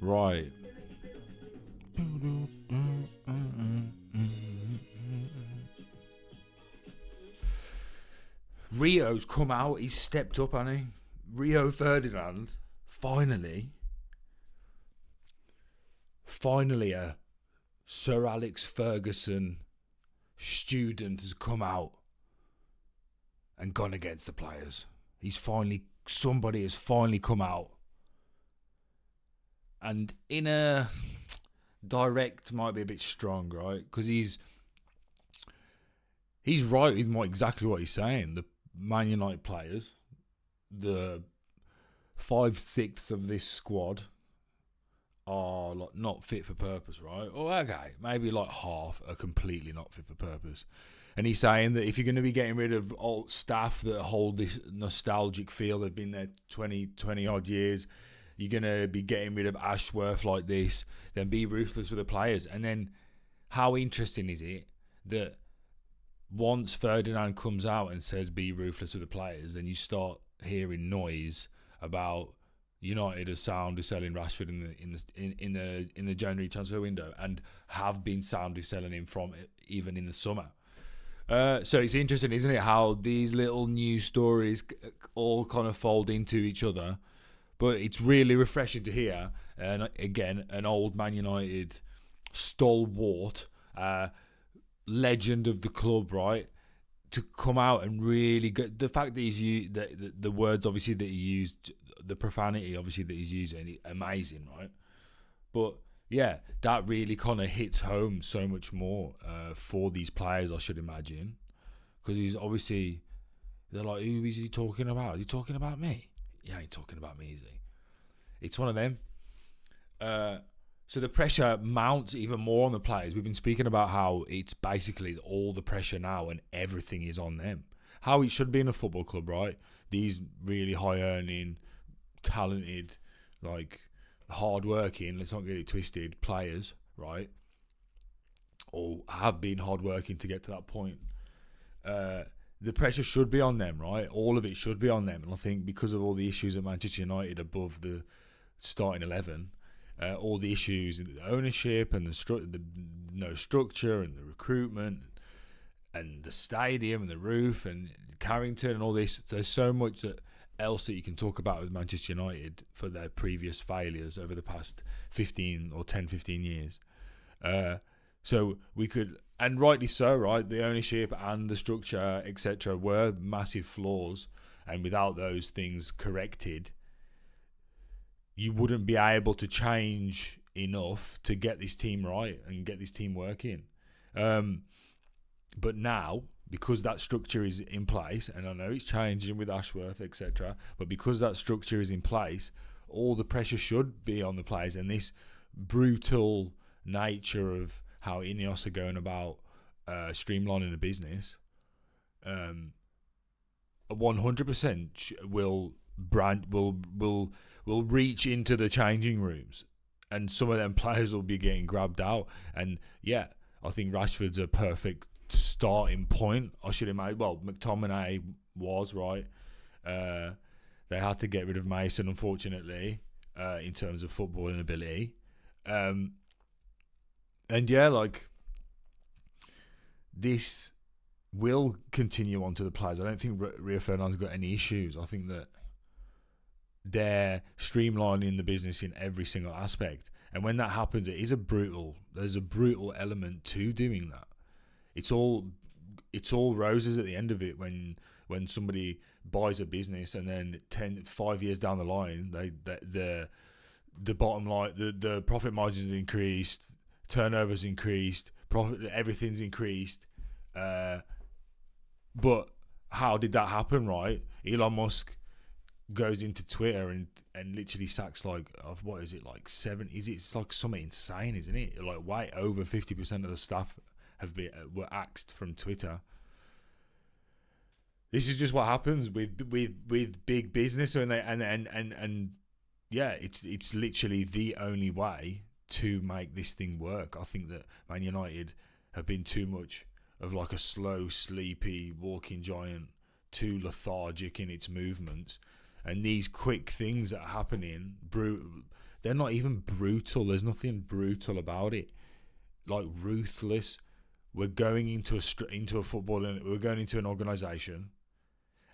Right. Rio's come out. He's stepped up, hasn't he? Rio Ferdinand, finally a Sir Alex Ferguson student has come out and gone against the players. Somebody has finally come out. And in a direct might be a bit strong, right? Because he's right with exactly what he's saying. The Man United players, the 5/6 of this squad are like not fit for purpose, right? Or okay, maybe like half are completely not fit for purpose. And he's saying that if you're going to be getting rid of old staff that hold this nostalgic feel, they've been there 20 odd years, you're going to be getting rid of Ashworth like this, then be ruthless with the players. And then how interesting is it that once Ferdinand comes out and says be ruthless with the players, then you start hearing noise about United are soundly selling Rashford in the January transfer window and have been soundly selling him from even in the summer. So it's interesting, isn't it, how these little news stories all kind of fold into each other. But it's really refreshing to hear, and again, an old Man United stalwart, legend of the club, right, to come out and really get the fact that he's used the words obviously that he used, the profanity obviously that he's using, amazing, right? But yeah, that really kind of hits home so much more for these players, I should imagine, because he's obviously, they're like, who is he talking about? Is he talking about me? He ain't talking about me, is he? It's one of them. So the pressure mounts even more on the players. We've been speaking about how it's basically all the pressure now and everything is on them. How it should be in a football club, right? These really high-earning, talented, like hard-working, let's not get it twisted, players, right? Or have been hard-working to get to that point. The pressure should be on them, right? All of it should be on them. And I think because of all the issues at Manchester United above the starting 11, all the issues in the ownership and the no structure and the recruitment and the stadium and the roof and Carrington and all this, there's so much else that you can talk about with Manchester United for their previous failures over the past 15 years. So we could, and rightly so, right? The ownership and the structure, etc., were massive flaws, and without those things corrected, you wouldn't be able to change enough to get this team right and get this team working. But now, because that structure is in place, and I know it's changing with Ashworth, etc., but because that structure is in place, all the pressure should be on the players, and this brutal nature of how Ineos are going about streamlining the business, 100% will reach into the changing rooms, and some of them players will be getting grabbed out. And yeah, I think Rashford's a perfect starting point. I should imagine. Well, McTominay was right. They had to get rid of Mason, unfortunately, in terms of footballing ability. And yeah, like, this will continue on to the players. I don't think Rio Ferdinand's got any issues. I think that they're streamlining the business in every single aspect. And when that happens, there's a brutal element to doing that. It's all roses at the end of it when somebody buys a business and then 5 years down the line, the bottom line, the profit margins increased, turnovers increased, everything's increased. But how did that happen, right? Elon Musk goes into Twitter and literally sacks like, what is it, like 7? It's like something insane, isn't it? Like way over 50% of the staff were axed from Twitter. This is just what happens with big business, and yeah, it's literally the only way to make this thing work. I think that Man United have been too much of like a slow, sleepy walking giant, too lethargic in its movements, and these quick things that are happening, they're not even brutal. There's nothing brutal about it. Like, ruthless. We're going into a football, and we're going into an organisation,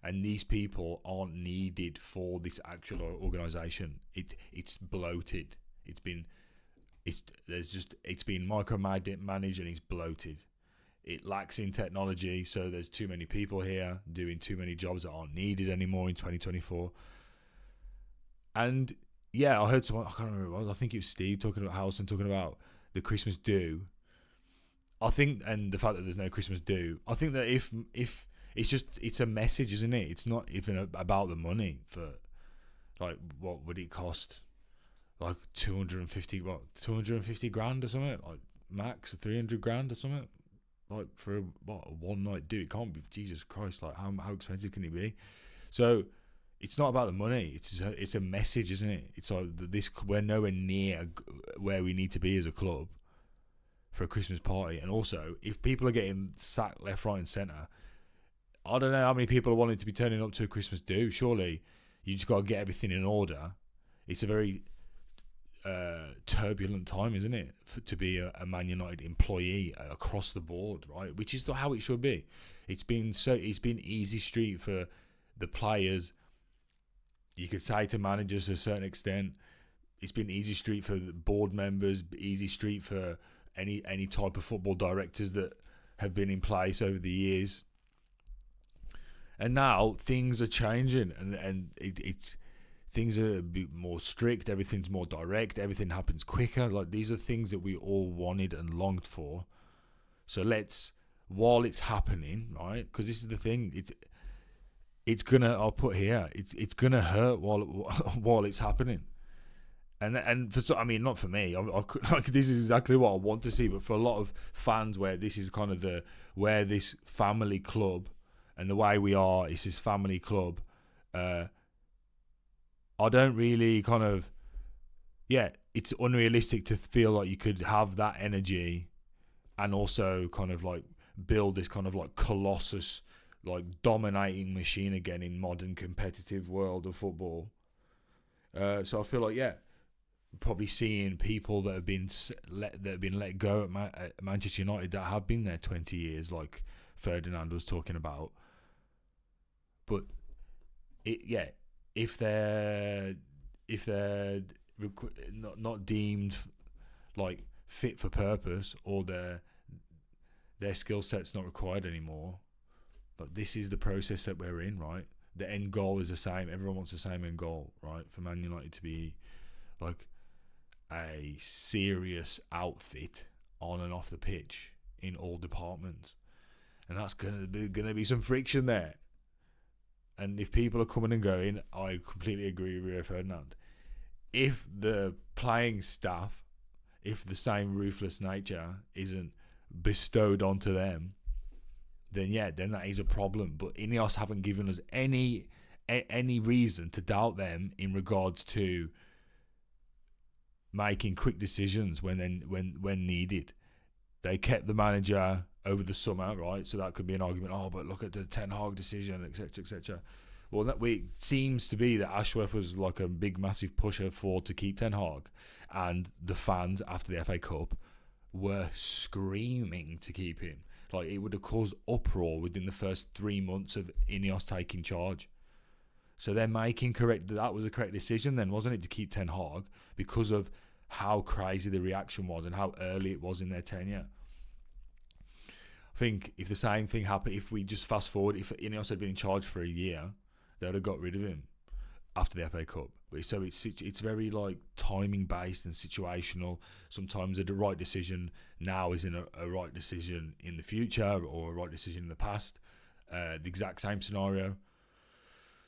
and these people aren't needed for this actual organisation. It's bloated. It's been micromanaged, and it's bloated. It lacks in technology, so there's too many people here doing too many jobs that aren't needed anymore in 2024. And yeah, I heard someone, I can't remember what it was, I think it was Steve talking about the Christmas do. I think, and the fact that there's no Christmas do, I think that if it's a message, isn't it? It's not even about the money. For like, what would it cost? Like 250 grand or something, like max 300 grand or something, like for a one night do. It can't be. Jesus Christ, like how expensive can it be? So it's not about the money. It's a message, isn't it? It's like we're nowhere near where we need to be as a club for a Christmas party. And also, if people are getting sacked left, right, and centre, I don't know how many people are wanting to be turning up to a Christmas do. Surely you just got to get everything in order. It's a very turbulent time, isn't it, to be a Man United employee across the board, right? Which is how it should be. It's been easy street for the players. You could say to managers to a certain extent. It's been easy street for the board members, easy street for any type of football directors that have been in place over the years. And now things are changing, and it's things are a bit more strict. Everything's more direct. Everything happens quicker. Like, these are things that we all wanted and longed for. So while it's happening, right? Because this is the thing. It's gonna. I'll put here. It's gonna hurt while it's happening. And not for me. Like, this is exactly what I want to see. But for a lot of fans, where this is kind of where this family club, and the way we are, it's this family club. I don't really it's unrealistic to feel like you could have that energy and also kind of like build this kind of like colossus, like dominating machine again in modern competitive world of football. So I feel like, probably seeing people that have been let go at Manchester United that have been there 20 years, like Ferdinand was talking about. But if they're not deemed like fit for purpose, or their skill set's not required anymore, but this is the process that we're in, right? The end goal is the same. Everyone wants the same end goal, right? For Man United to be like a serious outfit on and off the pitch in all departments, and that's gonna be some friction there. And if people are coming and going, I completely agree with Rio Ferdinand. If the playing staff, if the same ruthless nature isn't bestowed onto them, then that is a problem. But Ineos haven't given us any reason to doubt them in regards to making quick decisions when needed. They kept the manager over the summer, right? So that could be an argument. Oh, but look at the Ten Hag decision, etc., etc. Well, it seems to be that Ashworth was like a big, massive pusher to keep Ten Hag, and the fans after the FA Cup were screaming to keep him. Like, it would have caused uproar within the first 3 months of Ineos taking charge. So they're making that was a correct decision then, wasn't it, to keep Ten Hag, because of how crazy the reaction was and how early it was in their tenure. I think if the same thing happened, if we just fast forward, if Ineos had been in charge for a year, they would have got rid of him after the FA Cup. So it's very like timing based and situational. Sometimes the right decision now isn't a right decision in the future, or a right decision in the past. The exact same scenario.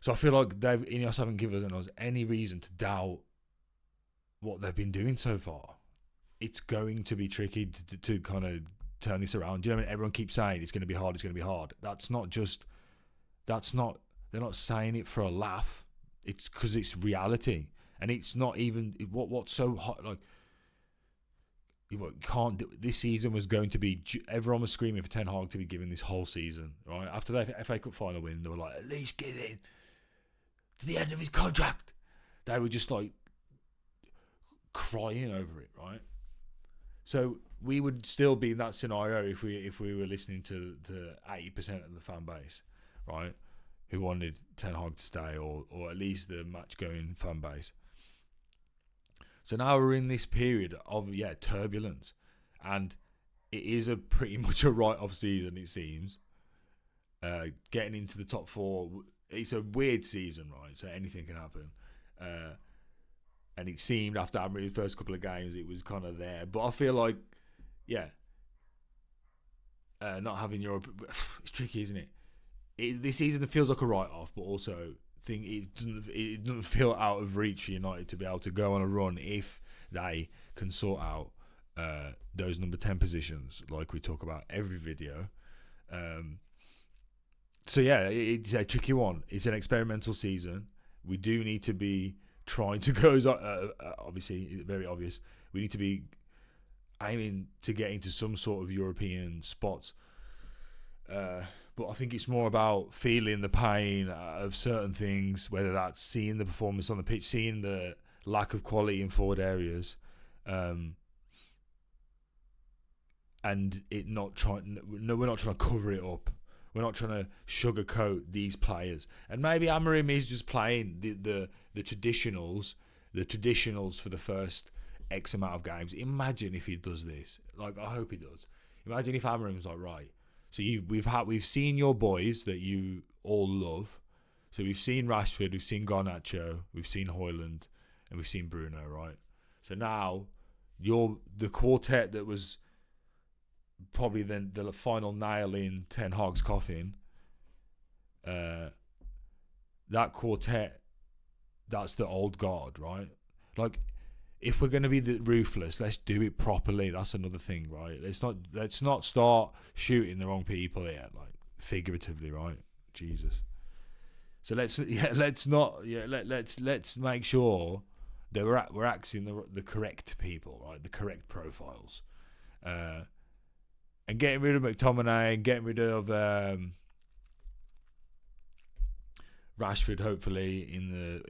So I feel like Ineos haven't given us any reason to doubt what they've been doing so far. It's going to be tricky to kind of turn this around. Do you know what I mean? Everyone keeps saying it's going to be hard, it's going to be hard. They're not saying it for a laugh. It's because it's reality. And it's not even, what's so hot, like, can't do, this season was going to be, everyone was screaming for Ten Hag to be given this whole season, right? After the FA Cup final win, they were like, at least give him to the end of his contract. They were just like crying over it, right? So we would still be in that scenario if we were listening to the 80% of the fan base, right, who wanted Ten Hag to stay, or at least the match going fan base. So now we're in this period of turbulence, and it is a pretty much a write-off season, it seems. Getting into the top four, it's a weird season, right? So anything can happen. And it seemed after the first couple of games, it was kind of there. But I feel like, not having Europe, it's tricky, isn't it? This season it feels like a write-off, but also it doesn't feel out of reach for United to be able to go on a run if they can sort out those number 10 positions, like we talk about every video. It's a tricky one. It's an experimental season. We do need to be trying to go, obviously, it's very obvious. We need to be aiming to get into some sort of European spots. But I think it's more about feeling the pain of certain things, whether that's seeing the performance on the pitch, seeing the lack of quality in forward areas, and it not trying. No, we're not trying to cover it up. We're not trying to sugarcoat these players. And maybe Amorim is just playing the traditionals for the first X amount of games. Imagine if he does this. Like, I hope he does. Imagine if Amorim's like, right, so we've seen your boys that you all love. So we've seen Rashford, we've seen Garnacho, we've seen Højlund, and we've seen Bruno, right? So now you're the quartet that was probably then the final nail in Ten Hag's coffin. That quartet, that's the old guard, right? Like, if we're going to be ruthless, let's do it properly. That's another thing, right? Let's not start shooting the wrong people here, like figuratively, right? Jesus. So let's make sure that we're axing the correct people, right? The correct profiles, and getting rid of McTominay and getting rid of Rashford, hopefully in the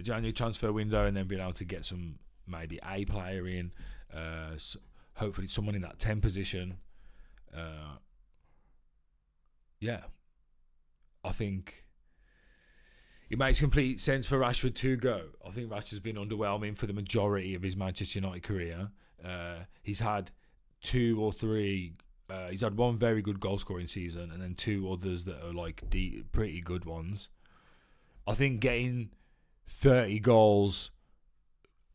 January transfer window, and then being able to get some maybe a player in, hopefully someone in that 10 position. I think it makes complete sense for Rashford to go. I think Rashford's been underwhelming for the majority of his Manchester United career. He's had two or three. He's had one very good goal scoring season, and then two others that are like pretty good ones. I think getting 30 goals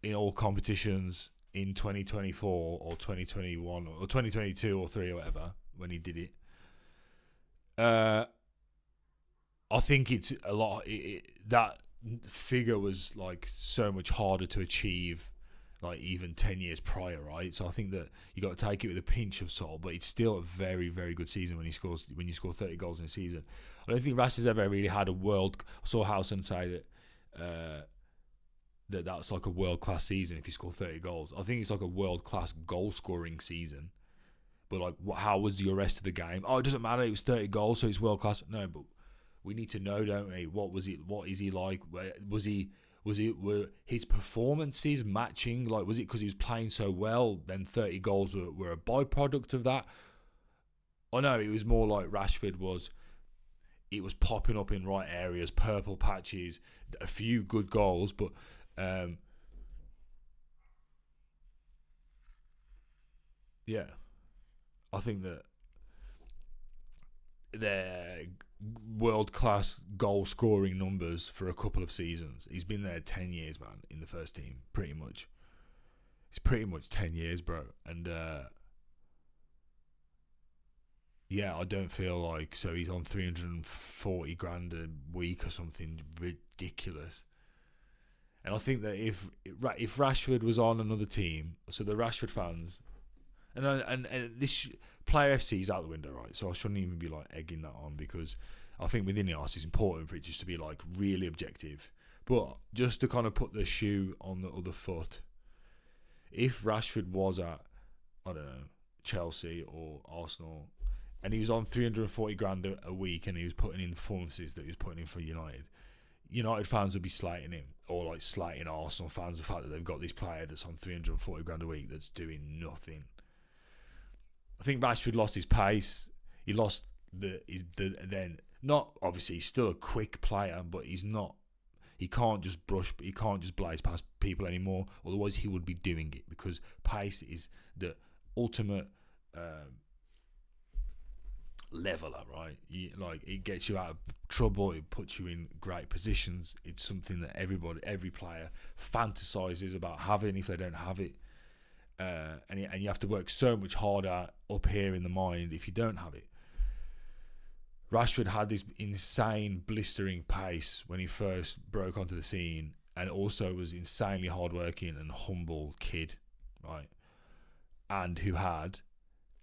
in all competitions in 2024 or 2021 or 2022 or 3 or whatever, when he did it, I think it's a lot. That figure was like so much harder to achieve, like even 10 years prior, right? So I think that you got to take it with a pinch of salt, but it's still a very, very good season when you score 30 goals in a season. I don't think Rashford's ever really had a world. I saw Howson say that that's like a world class season if you score 30 goals. I think it's like a world class goal scoring season. But like, how was the rest of the game? Oh, it doesn't matter. It was 30 goals, so it's world class. No, but we need to know, don't we? What was it? What is he like? Were his performances matching? Like, was it because he was playing so well? Then 30 goals were a byproduct of that. Oh no, it was more like Rashford was. It was popping up in right areas, purple patches, a few good goals, but I think that they're world-class goal-scoring numbers for a couple of seasons. He's been there 10 years, man, in the first team, pretty much. It's pretty much 10 years, bro. And, I don't feel like... So he's on 340 grand a week or something ridiculous. And I think that if Rashford was on another team, so the Rashford fans... And this Player FC is out the window, right? So I shouldn't even be like egging that on, because I think within the arse it's important for it just to be like really objective. But just to kind of put the shoe on the other foot, if Rashford was at, I don't know, Chelsea or Arsenal, and he was on 340 grand a week, and he was putting in performances that he was putting in for United, United fans would be slating him, or like slating Arsenal fans, the fact that they've got this player that's on 340 grand a week that's doing nothing. I think Rashford lost his pace. He lost then not obviously he's still a quick player, but he's not. He can't just blaze past people anymore. Otherwise, he would be doing it, because pace is the ultimate leveler, right? It gets you out of trouble. It puts you in great positions. It's something that every player fantasizes about having if they don't have it. And you have to work so much harder up here in the mind if you don't have it. Rashford had this insane, blistering pace when he first broke onto the scene, and also was insanely hardworking and humble kid, right? And who had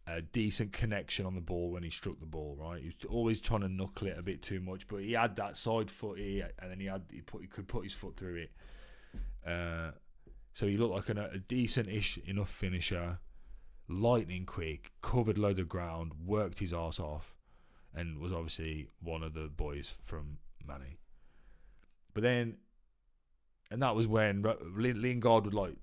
a decent connection on the ball when he struck the ball, right? He was always trying to knuckle it a bit too much, but he had that side foot, and then he could put his foot through it. So he looked like a decent-ish enough finisher, lightning quick, covered loads of ground, worked his arse off, and was obviously one of the boys from Manny. But then, and that was when Lingard would like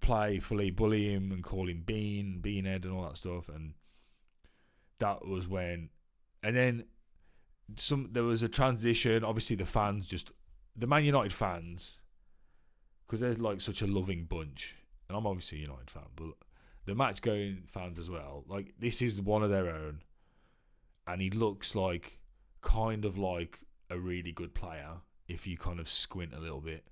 playfully bully him and call him Beanhead and all that stuff, and that was when, and then there was a transition. Obviously, the Man United fans, because they're like such a loving bunch, and I'm obviously a United fan, but the match going fans as well. Like, this is one of their own, and he looks like kind of like a really good player if you kind of squint a little bit.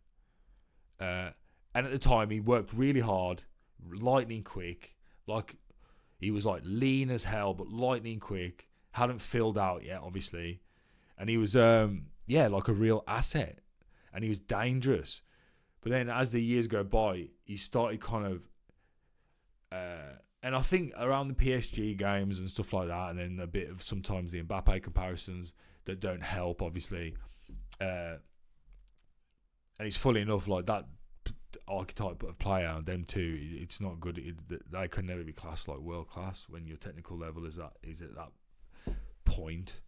And at the time, he worked really hard, lightning quick. Like, he was like lean as hell, but lightning quick. Hadn't filled out yet, obviously, and he was like a real asset, and he was dangerous. But then as the years go by, he started kind of, and I think around the PSG games and stuff like that, and then a bit of sometimes the Mbappe comparisons that don't help, obviously. And it's funny enough, like that archetype of player, them two, it's not good. They can never be classed like world class when your technical level is at that point.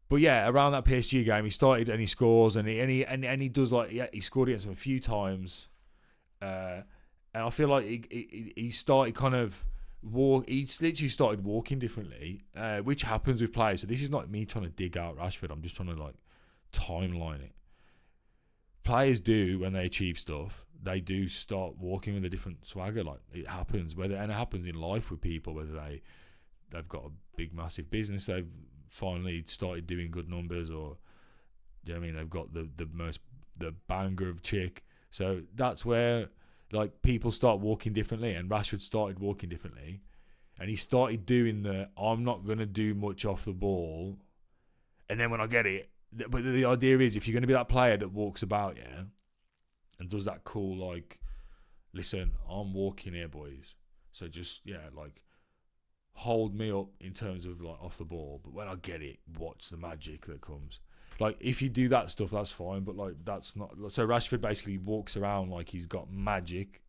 But yeah, around that PSG game, he started and he scores, and he does, like, he scored against them a few times, and I feel like he started kind of he literally started walking differently, which happens with players. So this is not me trying to dig out Rashford. I'm just trying to like timeline it. Players do, when they achieve stuff, they do start walking with a different swagger. Like, it happens, and it happens in life with people, whether they've got a big massive business, they've finally started doing good numbers, or, you know what I mean, they've got the banger of chick. So that's where, like, people start walking differently, and Rashford started walking differently, and he started doing I'm not going to do much off the ball, and then when I get it. But the idea is, if you're going to be that player that walks about, yeah, and does that cool, like, listen, I'm walking here, boys, so just, yeah, like, hold me up in terms of, like, off the ball, but when I get it, watch the magic that comes. Like, if you do that stuff, that's fine, but, like, that's not. So Rashford basically walks around like he's got magic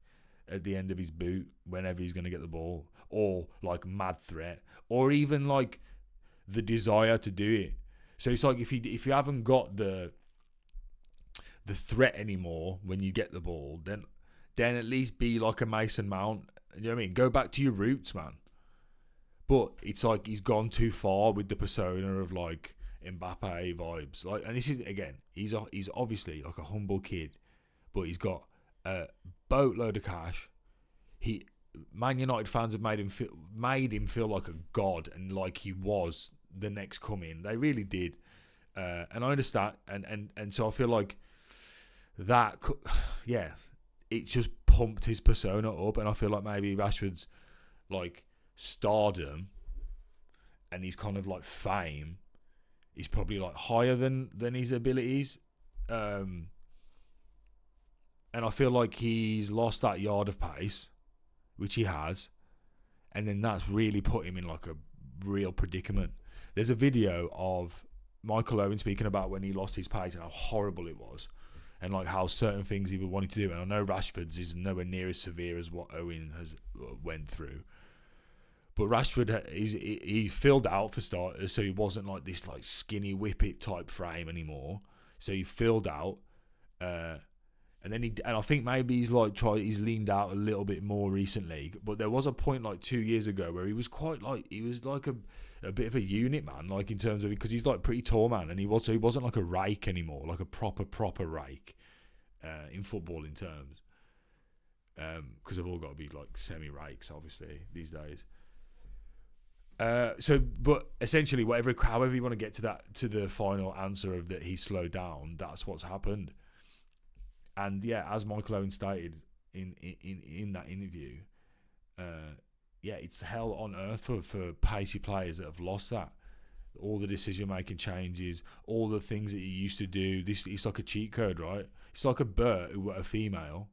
at the end of his boot whenever he's going to get the ball, or, like, mad threat, or even, like, the desire to do it. So it's like, if you haven't got the threat anymore when you get the ball, then at least be like a Mason Mount. You know what I mean? Go back to your roots, man. But it's like he's gone too far with the persona of, like, Mbappe vibes. Like, and this is, again, he's obviously like a humble kid, but he's got a boatload of cash. Man United fans have made him feel like a god, and like he was the next coming. They really did, and I understand, and so I feel like that, yeah, it just pumped his persona up, and I feel like maybe Rashford's, like, stardom and his kind of, like, fame is probably, like, higher than his abilities, and I feel like he's lost that yard of pace, which he has, and then that's really put him in, like, a real predicament. There's a video of Michael Owen speaking about when he lost his pace and how horrible it was, and, like, how certain things he would want to do. And I know Rashford's is nowhere near as severe as what Owen has went through, but Rashford, he filled out for starters, so he wasn't like this, like, skinny whippet type frame anymore. So he filled out, and then and I think maybe he's leaned out a little bit more recently. But there was a point like 2 years ago where he was like a bit of a unit man, like in terms of, because he's like pretty tall man, and he wasn't like a rake anymore, like a proper rake in footballing terms. Because they've all got to be like semi rakes, obviously these days. But essentially, however you want to get to the final answer of that he slowed down, that's what's happened. And yeah, as Michael Owen stated in that interview, it's hell on earth for pacey players that have lost that. All the decision making changes, all the things that you used to do. It's like a cheat code, right? It's like a Bert who were a female,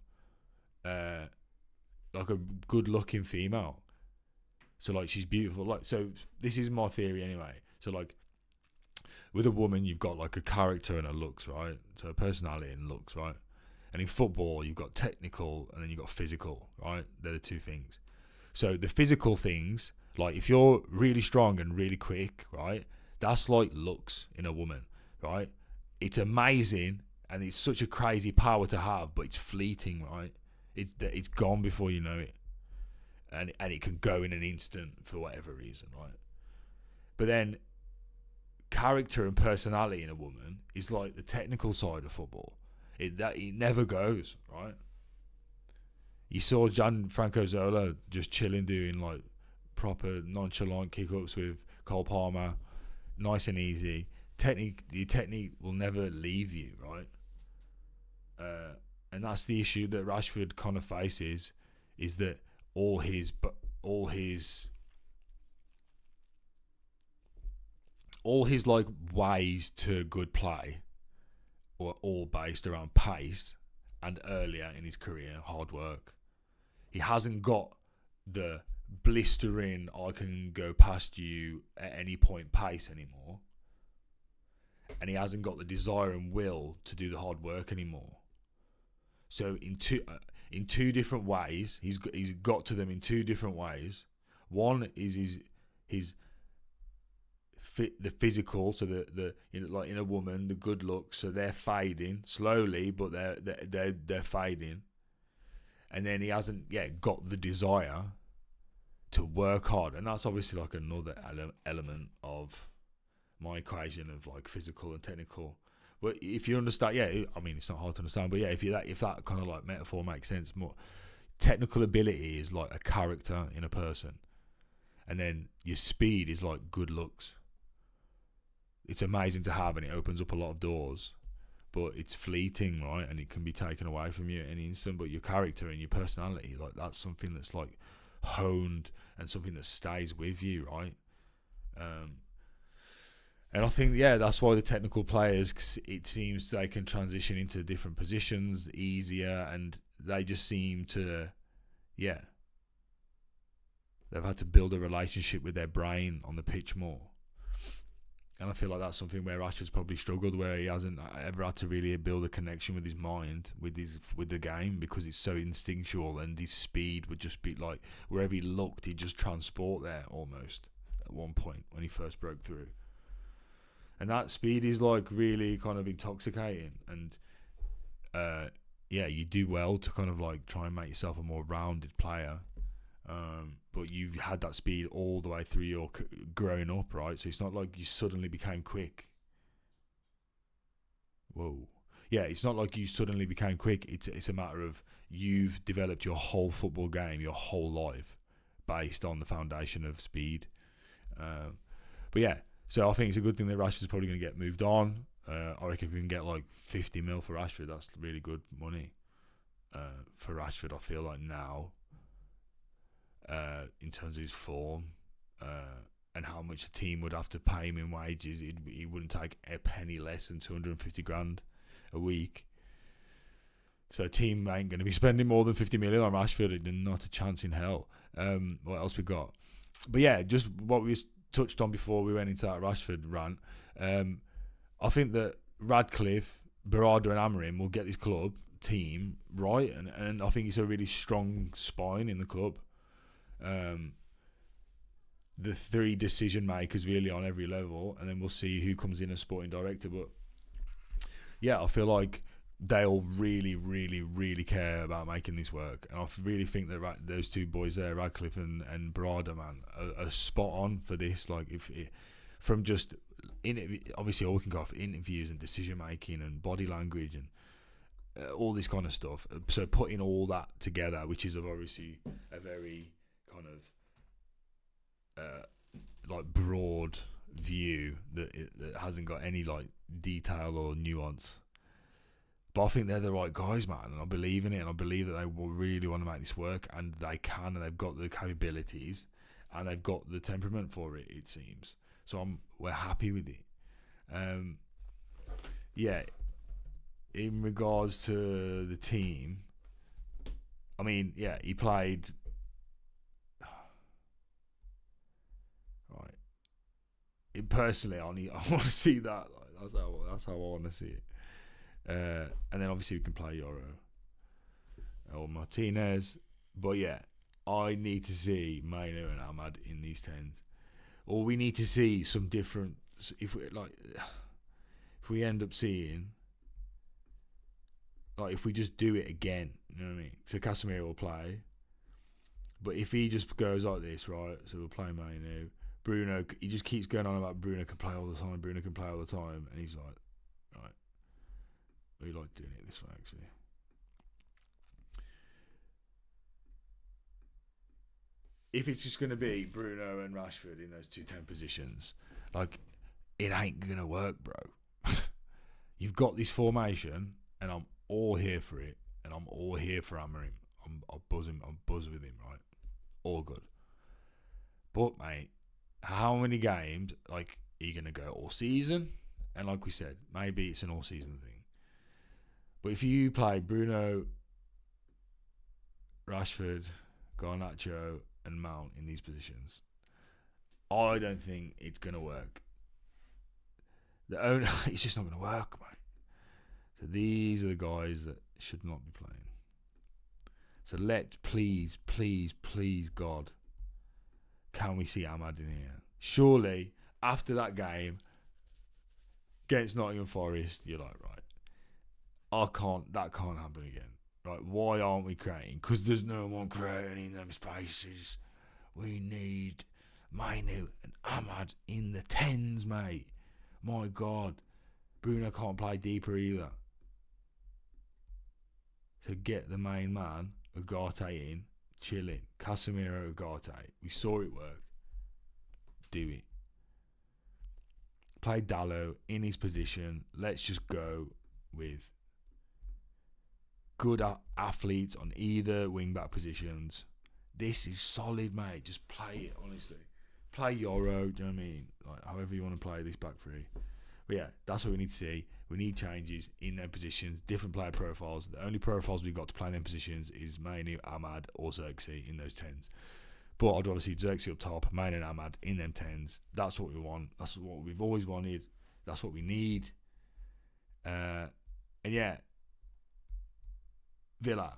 like a good looking female. So like she's beautiful. Like, so this is my theory anyway. So like with a woman, you've got like a character and a looks, right? So a personality and looks, right? And in football, you've got technical and then you've got physical, right? They're the two things. So the physical things, like if you're really strong and really quick, right? That's like looks in a woman, right? It's amazing and it's such a crazy power to have, but it's fleeting, right? It's gone before you know it. And it can go in an instant for whatever reason, right? But then character and personality in a woman is like the technical side of football. It never goes, right? You saw Gianfranco Zola just chilling, doing like proper nonchalant kick-ups with Cole Palmer, nice and easy. Your technique will never leave you, right? And that's the issue that Rashford kind of faces, is that all his like ways to good play were all based around pace and earlier in his career hard work. He hasn't got the blistering I can go past you at any point pace anymore, and he hasn't got the desire and will to do the hard work anymore. So in two different ways, he's got to them in two different ways. One is the physical, so the like in a woman, the good looks, so they're fading slowly, but they're fading. And then he hasn't yet got the desire to work hard, and that's obviously like another element of my equation of like physical and technical. But if you understand, I mean, it's not hard to understand, but yeah, if that kind of like metaphor makes sense, more technical ability is like a character in a person, and then your speed is like good looks. It's amazing to have, and it opens up a lot of doors, but it's fleeting, right? And it can be taken away from you at any instant. But your character and your personality, like that's something that's like honed and something that stays with you, right? And I think, that's why the technical players, it seems they can transition into different positions easier, and they just seem to, they've had to build a relationship with their brain on the pitch more. And I feel like that's something where Rashford's probably struggled, where he hasn't ever had to really build a connection with his mind, with the game, because it's so instinctual, and his speed would just be like, wherever he looked, he'd just transport there almost at one point when he first broke through. And that speed is like really kind of intoxicating, and you do well to kind of like try and make yourself a more rounded player. But you've had that speed all the way through your growing up, right? So it's not like you suddenly became quick. Whoa. Yeah, it's not like you suddenly became quick. It's a matter of you've developed your whole football game, your whole life, based on the foundation of speed. So I think it's a good thing that Rashford's probably going to get moved on. I reckon if we can get like 50 mil for Rashford, that's really good money for Rashford, I feel like now. In terms of his form and how much a team would have to pay him in wages, he wouldn't take a penny less than 250 grand a week. So a team ain't going to be spending more than 50 million on Rashford. Not a chance in hell. What else we got? But just what we touched on before we went into that Rashford rant. I think that Radcliffe, Berardi and Amorim will get this club team right, and I think it's a really strong spine in the club. The three decision makers really on every level, and then we'll see who comes in as sporting director. But yeah, I feel like they'll really, really, really care about making this work. And I really think that those two boys there, Radcliffe and Barada, man, are spot on for this. Like, from just obviously all we can go off interviews and decision making and body language and all this kind of stuff. So putting all that together, which is obviously a very kind of like broad view that hasn't got any like detail or nuance. But I think they're the right guys, man, and I believe in it, and I believe that they will really want to make this work, and they can, and they've got the capabilities, and they've got the temperament for it. It seems so. We're happy with it. Yeah. In regards to the team, I mean, yeah, he played. Right. Personally, I want to see that. Like, that's how I want to see it. And then obviously we can play Yoro or Martinez, but yeah, I need to see Mainu and Ahmad in these tens, or we need to see some different. If we end up seeing, like, if we just do it again, you know what I mean? So Casemiro will play, but if he just goes like this, right? So we'll play Mainu. Bruno, he just keeps going on about Bruno can play all the time. Bruno can play all the time, and he's like, right. We like doing it this way, actually. If it's just going to be Bruno and Rashford in those 2 10 positions, like, it ain't going to work, bro. You've got this formation, and I'm all here for it, and I'm all here for hammering. I'm buzzing with him, right? All good. But, mate, how many games, like, are you going to go all season? And like we said, maybe it's an all season thing. But if you play Bruno, Rashford, Garnacho, and Mount in these positions, I don't think it's going to work. It's just not going to work, mate. So these are the guys that should not be playing. So please, God, can we see Ahmad in here? Surely, after that game against Nottingham Forest, you're like, right, that can't happen again. Right, why aren't we creating? Because there's no one creating them spaces. We need Mainu and Ahmad in the tens, mate. My God. Bruno can't play deeper either. So get the main man, Ugarte, in, chilling. Casemiro, Ugarte. We saw it work. Do it. Play Dallo in his position. Let's just go with good athletes on either wing-back positions. This is solid, mate. Just play it, honestly. Play Euro, do you know what I mean? Like, however you want to play this back three. But yeah, that's what we need to see. We need changes in their positions, different player profiles. The only profiles we've got to play in their positions is Mainu, Ahmad, or Xerxes in those tens. But I'd rather see Xerxes up top, Mainu and Ahmad in them tens. That's what we want. That's what we've always wanted. That's what we need. And yeah, Villa.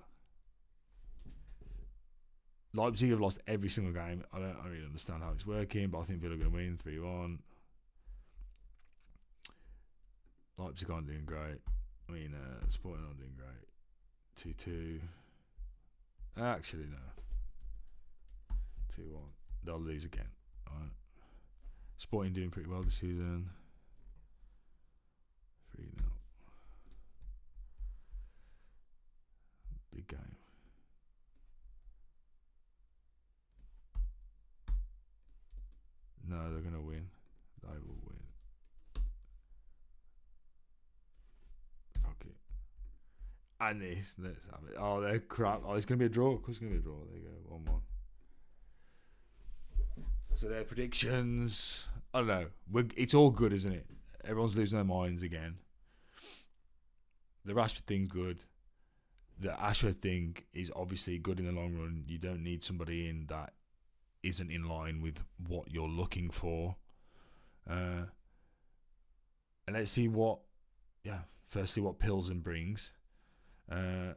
Leipzig have lost every single game. I don't really understand how it's working, but I think Villa are going to win 3-1. Leipzig aren't doing great. I mean, Sporting aren't doing great. 2-2. Actually, no. 2-1. They'll lose again. All right. Sporting doing pretty well this season. 3-0. Big game. No, they're going to win. They will win. Fuck it. And this, let's have it. Oh, they're crap. Oh, it's going to be a draw. Of course it's going to be a draw. There you go. 1-1. So their predictions, I don't know. It's all good, isn't it? Everyone's losing their minds again. The Rashford thing's good. The Ashworth thing is obviously good in the long run. You don't need somebody in that isn't in line with what you're looking for. And let's see firstly what Pilsen brings. And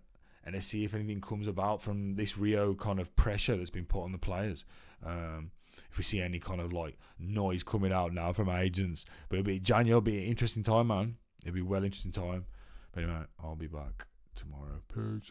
let's see if anything comes about from this Rio kind of pressure that's been put on the players. If we see any kind of like noise coming out now from agents. But January will be an interesting time, man. It'll be a well interesting time. But anyway, I'll be back tomorrow. Peace.